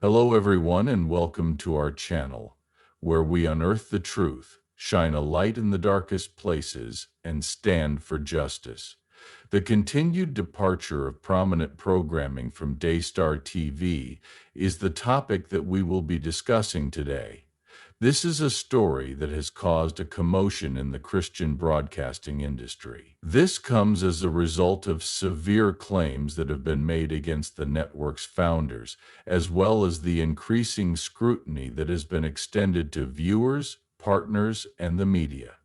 Hello, everyone, and welcome to our channel, where we unearth the truth, shine a light in the darkest places, and stand for justice. The continued departure of prominent programming from Daystar TV is the topic that we will be discussing today. This is a story that has caused a commotion in the Christian broadcasting industry. This comes as a result of severe claims that have been made against the network's founders, as well as the increasing scrutiny that has been extended to viewers, partners, and the media.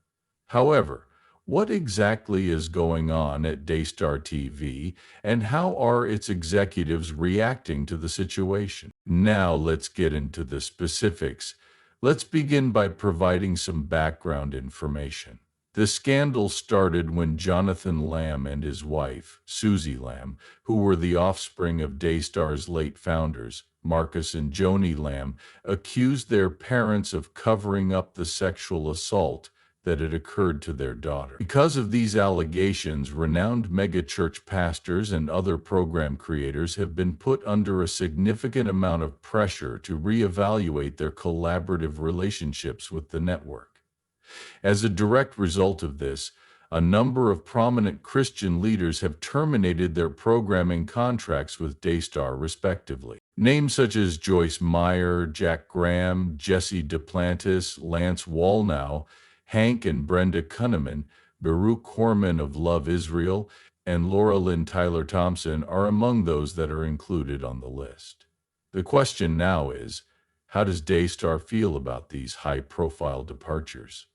However, what exactly is going on at Daystar TV, and how are its executives reacting to the situation? Now let's get into the specifics. Let's begin by providing some background information. The scandal started when Jonathan Lamb and his wife, Susie Lamb, who were the offspring of Daystar's late founders, Marcus and Joni Lamb, accused their parents of covering up the sexual assault that had occurred to their daughter. Because of these allegations, renowned megachurch pastors and other program creators have been put under a significant amount of pressure to reevaluate their collaborative relationships with the network. As a direct result of this, a number of prominent Christian leaders have terminated their programming contracts with Daystar respectively. Names such as Joyce Meyer, Jack Graham, Jesse Duplantis, Lance Wallnau, Hank and Brenda Kunneman, Baruch Corman of Love Israel, and Laura Lynn Tyler Thompson are among those that are included on the list. The question now is, how does Daystar feel about these high-profile departures?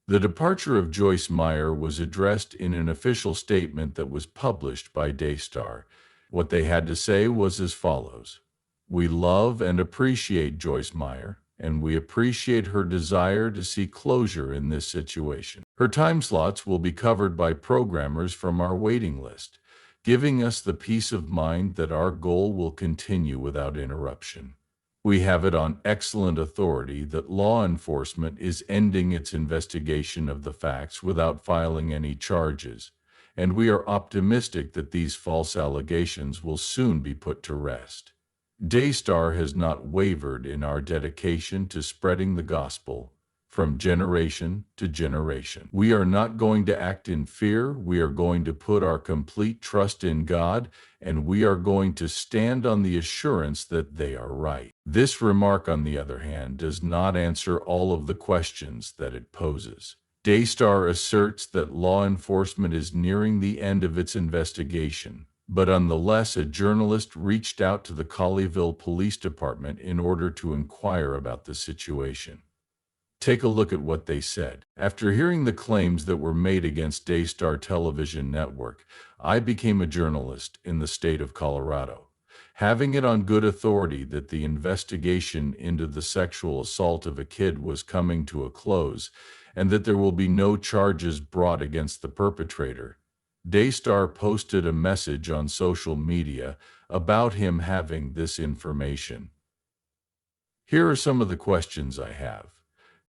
The departure of Joyce Meyer was addressed in an official statement that was published by Daystar. What they had to say was as follows: "We love and appreciate Joyce Meyer, and we appreciate her desire to see closure in this situation. Her time slots will be covered by programmers from our waiting list, giving us the peace of mind that our goal will continue without interruption. We have it on excellent authority that law enforcement is ending its investigation of the facts without filing any charges, and we are optimistic that these false allegations will soon be put to rest. Daystar has not wavered in our dedication to spreading the gospel from generation to generation. We are not going to act in fear. We are going to put our complete trust in God, and we are going to stand on the assurance that they are right." This remark, on the other hand, does not answer all of the questions that it poses. Daystar asserts that law enforcement is nearing the end of its investigation, but nonetheless, a journalist reached out to the Colleyville Police Department in order to inquire about the situation. Take a look at what they said. "After hearing the claims that were made against Daystar Television Network, I became a journalist in the state of Colorado, having it on good authority that the investigation into the sexual assault of a kid was coming to a close and that there will be no charges brought against the perpetrator. Daystar posted a message on social media about him having this information. Here are some of the questions I have.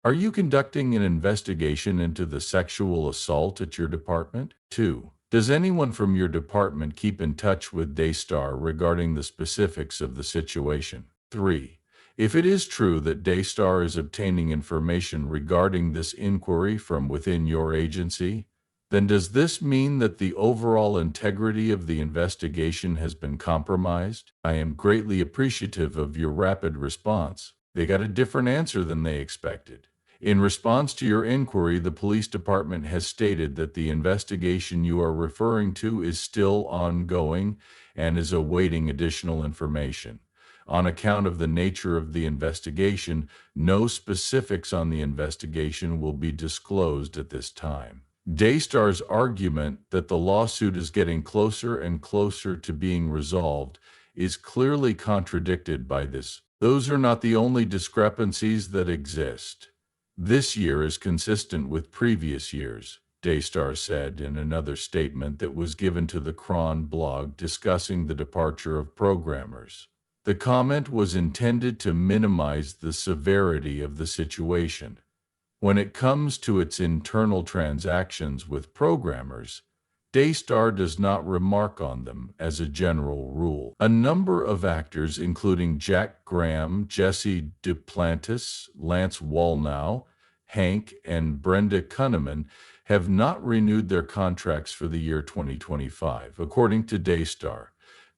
Are you conducting an investigation into the sexual assault at your department? 2. Does anyone from your department keep in touch with Daystar regarding the specifics of the situation? 3. If it is true that Daystar is obtaining information regarding this inquiry from within your agency, then does this mean that the overall integrity of the investigation has been compromised? I am greatly appreciative of your rapid response. They got a different answer than they expected. In response to your inquiry, the police department has stated that the investigation you are referring to is still ongoing and is awaiting additional information. On account of the nature of the investigation, no specifics on the investigation will be disclosed at this time." Daystar's argument that the lawsuit is getting closer and closer to being resolved is clearly contradicted by this. Those are not the only discrepancies that exist. This year is consistent with previous years, Daystar said in another statement that was given to the Cron blog discussing the departure of programmers. The comment was intended to minimize the severity of the situation. When it comes to its internal transactions with programmers, Daystar does not remark on them as a general rule. A number of actors, including Jack Graham, Jesse Duplantis, Lance Wallnau, Hank, and Brenda Cunnaman, have not renewed their contracts for the year 2025, according to Daystar.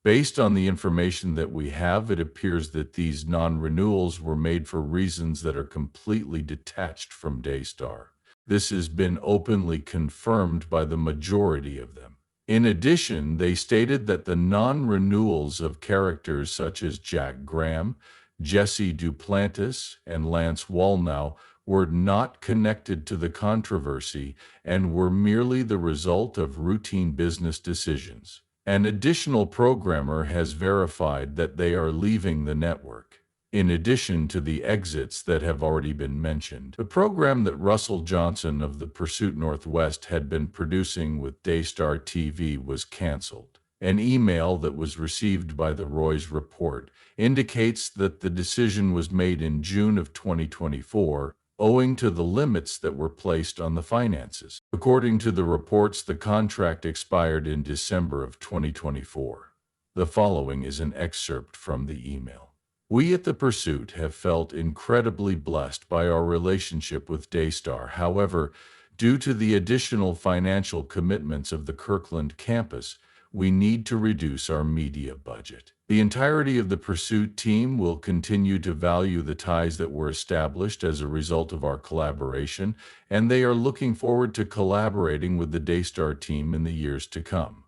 Based on the information that we have, it appears that these non-renewals were made for reasons that are completely detached from Daystar. This has been openly confirmed by the majority of them. In addition, they stated that the non-renewals of characters such as Jack Graham, Jesse Duplantis, and Lance Wallnau were not connected to the controversy and were merely the result of routine business decisions. An additional programmer has verified that they are leaving the network. In addition to the exits that have already been mentioned, the program that Russell Johnson of the Pursuit Northwest had been producing with Daystar TV was canceled. An email that was received by the Roy's report indicates that the decision was made in June of 2024, owing to the limits that were placed on the finances. According to the reports, the contract expired in December of 2024. The following is an excerpt from the email. We at The Pursuit have felt incredibly blessed by our relationship with Daystar. However, due to the additional financial commitments of the Kirkland campus, we need to reduce our media budget. The entirety of the Pursuit team will continue to value the ties that were established as a result of our collaboration, and they are looking forward to collaborating with the Daystar team in the years to come.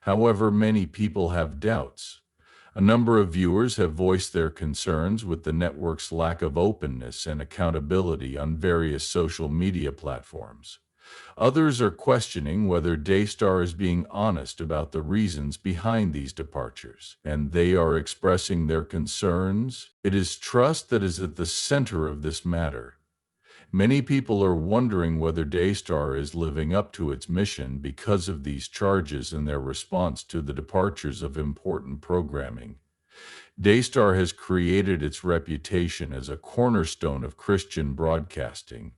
However, many people have doubts. A number of viewers have voiced their concerns with the network's lack of openness and accountability on various social media platforms. Others are questioning whether Daystar is being honest about the reasons behind these departures, and they are expressing their concerns. It is trust that is at the center of this matter. Many people are wondering whether Daystar is living up to its mission because of these charges and their response to the departures of important programming. Daystar has created its reputation as a cornerstone of Christian broadcasting,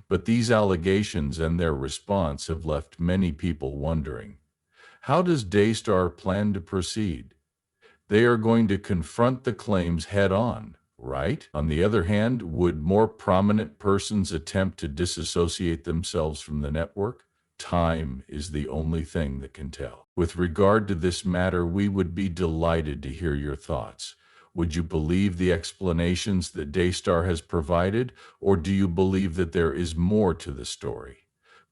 but these allegations and their response have left many people wondering, how does Daystar plan to proceed? They are going to confront the claims head-on, right? On the other hand, would more prominent persons attempt to disassociate themselves from the network? Time is the only thing that can tell. With regard to this matter, we would be delighted to hear your thoughts. Would you believe the explanations that Daystar has provided, or do you believe that there is more to the story?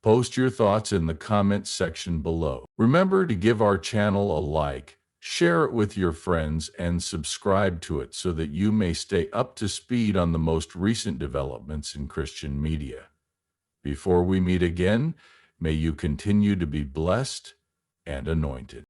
Post your thoughts in the comments section below. Remember to give our channel a like, share it with your friends, and subscribe to it so that you may stay up to speed on the most recent developments in Christian media. Before we meet again, may you continue to be blessed and anointed.